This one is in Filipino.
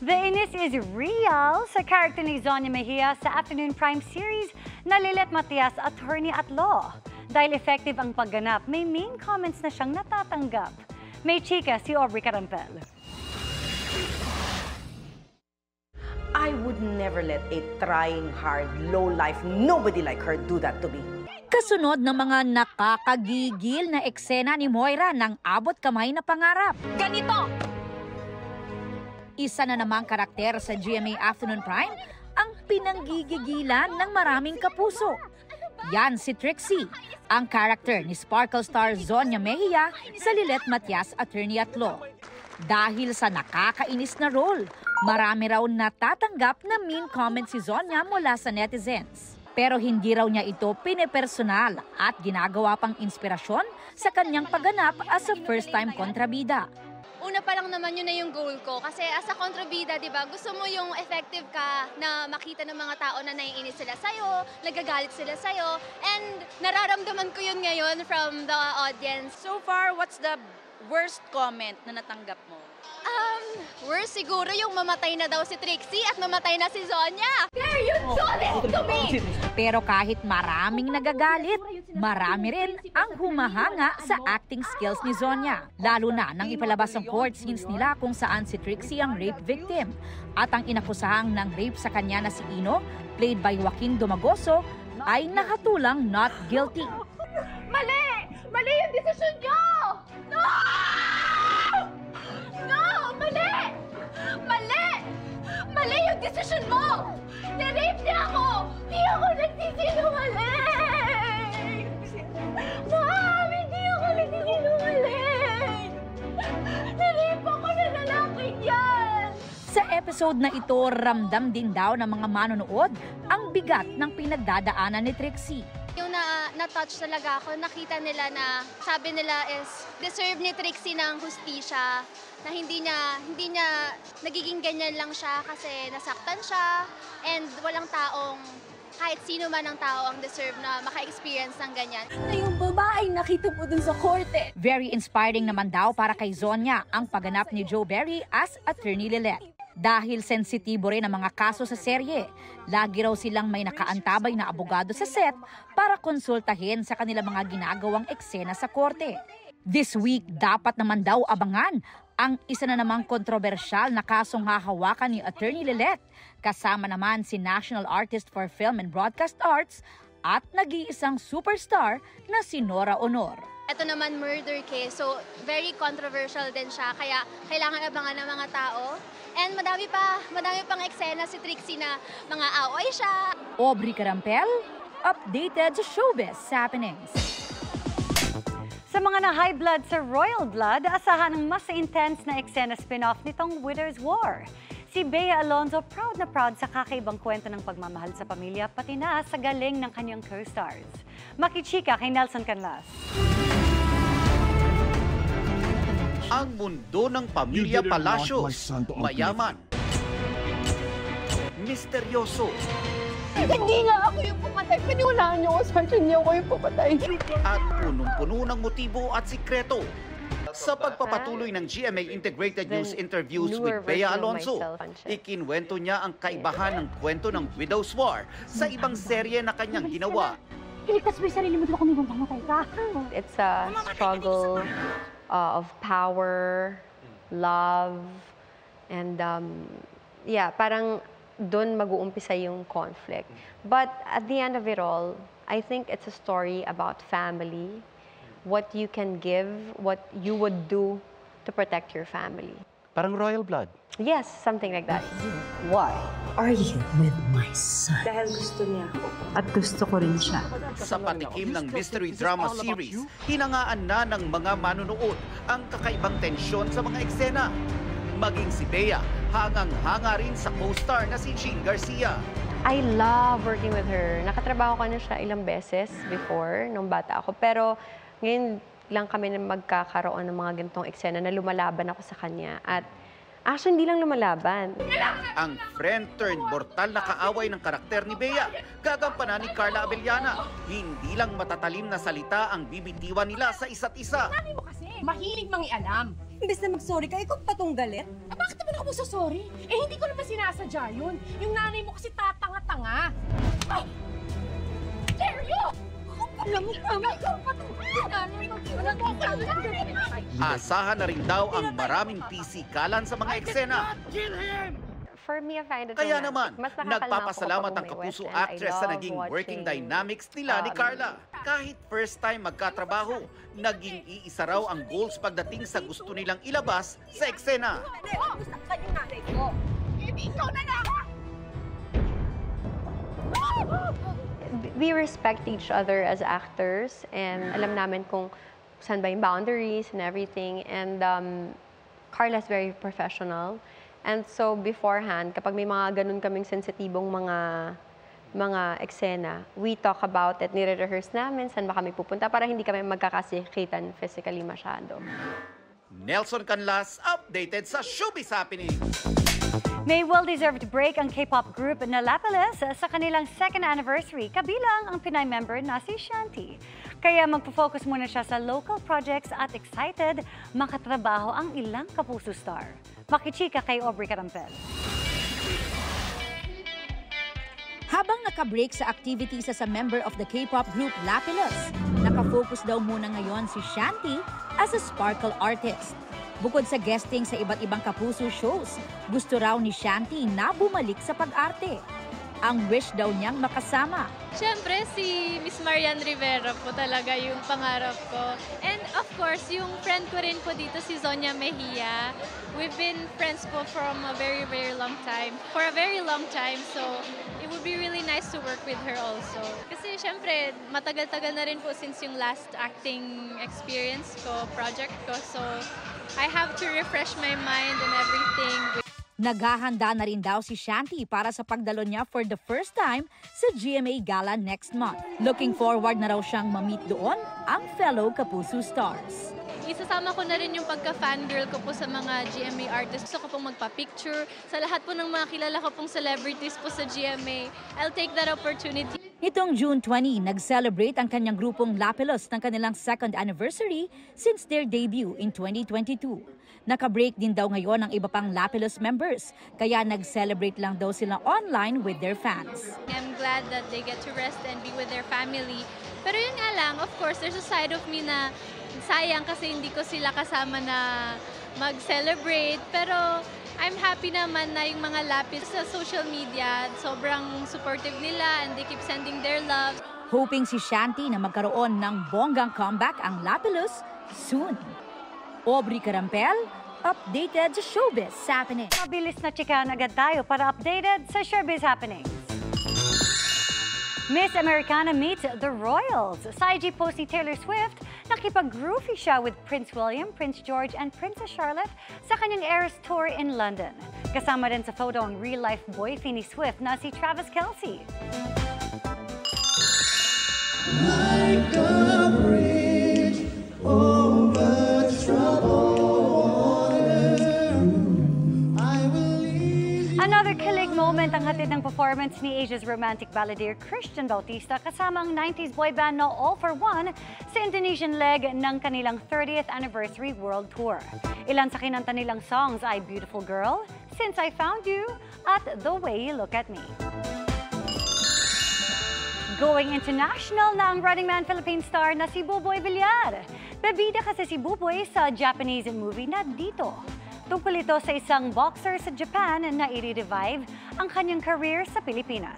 The inis is real sa character ni Zonya Mejia sa Afternoon Prime series na Lilet Matias, Attorney at Law. Dahil effective ang pagganap, may mean comments na siyang natatanggap. May chika si Aubrey Carampel. I would never let a trying hard, low-life, nobody like her do that to me. Kasunod ng mga nakakagigil na eksena ni Moira ng abot kamay na pangarap. Ganito! Isa na namang karakter sa GMA Afternoon Prime ang pinanggigigilan ng maraming kapuso. Yan si Trixie, ang karakter ni Sparkle star Zonya Mejia sa Lilet Matias, Attorney at Law. Dahil sa nakakainis na role, marami raw natatanggap na mean comments si Zonya mula sa netizens. Pero hindi raw niya ito pinepersonal at ginagawa pang inspirasyon sa kanyang pagganap as a first-time kontrabida. Una pa lang naman yun na yung goal ko kasi as a kontrabida, di ba, gusto mo yung effective ka na makita ng mga tao na naiinis sila sa'yo, nagagalit sila sa'yo, and nararamdaman ko yun ngayon from the audience. So far, what's the worst comment na natanggap mo? Worst siguro yung mamatay na daw si Trixie at mamatay na si Zonya. There, you do this to me! Pero kahit maraming nagagalit, marami rin ang humahanga sa acting skills ni Zonya. Lalo na nang ipalabas ang court scenes nila kung saan si Trixie ang rape victim. At ang inakusahang ng rape sa kanya na si Ino, played by Joaquin Domagoso, ay nakatulang not guilty. Mali! Mali yung desisyon nyo! No! No! Mali! Mali! Mali yung desisyon mo! Na-rape niya ako! Di ako nagsisinungaling! Ma'am, hindi ako nagsisinungaling! Na-rape ako na lalaking yan! Sa episode na ito, ramdam din daw ng mga manonood ang bigat ng pinagdadaanan ni Trixie. Yung na-touch talaga ako, nakita nila na sabi nila is deserve ni Trixie ng hustisya, na hindi niya nagiging ganyan lang siya kasi nasaktan siya and walang taong, kahit sino man ang tao ang deserve na maka-experience ng ganyan. Na yung babae nakita mo dun sa korte. Very inspiring naman daw para kay Zonya ang pagganap ni Joe Berry as Attorney Lilet. Dahil sensitibo rin ang mga kaso sa serye, lagi raw silang may nakaantabay na abogado sa set para konsultahin sa kanilang mga ginagawang eksena sa korte. This week, dapat naman daw abangan ang isa na namang kontrobersyal na kasong hahawakan ni Attorney Lilet, kasama naman si National Artist for Film and Broadcast Arts at nag-iisang superstar na si Nora Honor. Ito naman murder case, so very controversial din siya, kaya kailangan abangan ng mga tao. And madami pang eksena si Trixie na mga away siya. Aubrey Carampel, updated sa showbiz happenings. Sa mga na high blood sa royal blood, asahan ng mas intense na eksena spin-off nitong Widow's War. Si Bea Alonzo proud na proud sa kakaibang kwento ng pagmamahal sa pamilya, pati na sa galing ng kanyang co-stars. Makichika kay Nelson Canlas. Ang mundo ng pamilya Palacios, mayaman, misteryoso, Hindi nga ako yung pumatay. Paniwalaan niyo ako, Sergeant. Hindi ako yung pumatay. at punong-puno ng motibo at sikreto. Sa pagpapatuloy ng GMA Integrated News interviews with Bea Alonzo, ikinwento niya ang kaibahan ng kwento ng Widow's War sa ibang serye na kanyang ginawa. Iligtas mo yung sarili mo, di ba kung ibang pamatay ka? It's a struggle of power, love, and yeah, parang doon mag-uumpisa yung conflict. But at the end of it all, I think it's a story about family, what you can give, what you would do to protect your family. Parang royal blood. Yes, something like that. Why are you with my son? Dahil gusto niya ako. At gusto ko rin siya. Sa patikim ng mystery drama series, hinangaan na ng mga manunood ang kakaibang tensyon sa mga eksena. Maging si Bea, hangang-hanga rin sa co-star na si Jean Garcia. I love working with her. Nakatrabaho ko na siya ilang beses before, nung bata ako. Pero ngayon lang kami na magkakaroon ng mga ganitong eksena na lumalaban ako sa kanya. At actually, hindi lang lumalaban. Ang friend-turned-mortal na kaaway ng karakter ni Bea, gagampanan ni Carla Abellana. Hindi lang matatalim na salita ang bibitiwan nila sa isa't isa. Mahilig mangialam. Imbes na mag-sorry ka, ikaw pa tong galit? Bakit naman ako magsasorry? Hindi ko naman sinasadya yun. Yung nanay mo kasi tatanga-tanga. Ay! Dare you! Alam mo, tama. Ikaw pa itong nanay mo. Asahan na rin daw ang maraming pisikalan sa mga eksena. For me, I find it Kaya romantic. naman, Mas nakakalma nagpapasalamat ako ang kapag kapuso may West, and actress I sa love naging working watching, dynamics nila ni Carla. Kahit first time magkatrabaho, naging iisa raw ang goals pagdating sa gusto nilang ilabas sa eksena. We respect each other as actors and alam namin kung saan ba yung boundaries and everything. And Carla's very professional. And so beforehand, kapag may mga ganun kaming sensitibong mga eksena, we talk about it, nire-rehearse namin, saan ba kami pupunta para hindi kami magkakasikitan physically masyado. Nelson Canlas, updated sa Showbiz Happening. May well-deserved break ang K-pop group na Lapillus sa kanilang second anniversary, kabilang ang Pinay member na si Shanti. Kaya magpo-focus muna siya sa local projects at excited makatrabaho ang ilang kapuso star. Makichika kay Aubrey Carampel. Habang naka-break sa activities sa member of the K-pop group Lapillus, naka-focus daw muna ngayon si Shanti as a sparkle artist. Bukod sa guesting sa iba't ibang kapuso shows, gusto raw ni Shanti na bumalik sa pag-arte. Ang wish daw niyang makasama. Siyempre, si Miss Marian Rivera po talaga yung pangarap ko. And of course, yung friend ko rin po dito, si Zonia Mejia. We've been friends po from a very, very long time. For a very long time, so it would be really nice to work with her also. Kasi siyempre, matagal-tagal na rin po since yung last acting experience ko, project ko. So I have to refresh my mind and everything. Naghahanda na rin daw si Shanti para sa pagdalo niya for the first time sa GMA Gala next month. Looking forward na raw siyang ma-meet doon ang fellow Kapuso stars. Isasama ko na rin yung pagka-fangirl ko po sa mga GMA artists. Gusto ko pong magpa-picture sa lahat po ng mga kilala ko pong celebrities po sa GMA. I'll take that opportunity. Nitong June 20, nag-celebrate ang kanyang grupong Lapillus ng kanilang second anniversary since their debut in 2022. Naka-break din daw ngayon ang iba pang Lapillus members, kaya nag-celebrate lang daw sila online with their fans. I'm glad that they get to rest and be with their family. Pero yun nga lang, of course, there's a side of me na sayang kasi hindi ko sila kasama na mag-celebrate. Pero I'm happy naman na yung mga Lapillus sa social media, sobrang supportive nila and they keep sending their love. Hoping si Shanti na magkaroon ng bonggang comeback ang Lapillus soon. Aubrey Carampel, updated sa Showbiz Happening. Mabilis na chikahan agad tayo para updated sa Showbiz Happenings. Miss Americana meets the Royals. Sa IG post ni Taylor Swift, nakipag-groovy siya with Prince William, Prince George, and Princess Charlotte sa kanyang Eras Tour in London. Kasama din sa photo ang real-life boyfriend ni Swift na si Travis Kelce. Like a bridge over troubled water, I will leave you. Another kilig moment ang hatid ng performance ni Asia's romantic balladeer Christian Bautista kasama ang 90s boy band na All for One sa Indonesian leg ng kanilang 30th anniversary world tour. Ilan sa kinanta nilang songs ay Beautiful Girl, Since I Found You, at The Way You Look at Me. Going international na ang Running Man Philippine star na si Buboy Villar. Bebida kasi si Buboy sa Japanese movie na Dito. Tungkol ito sa isang boxer sa Japan na i-revive ang kanyang career sa Pilipinas.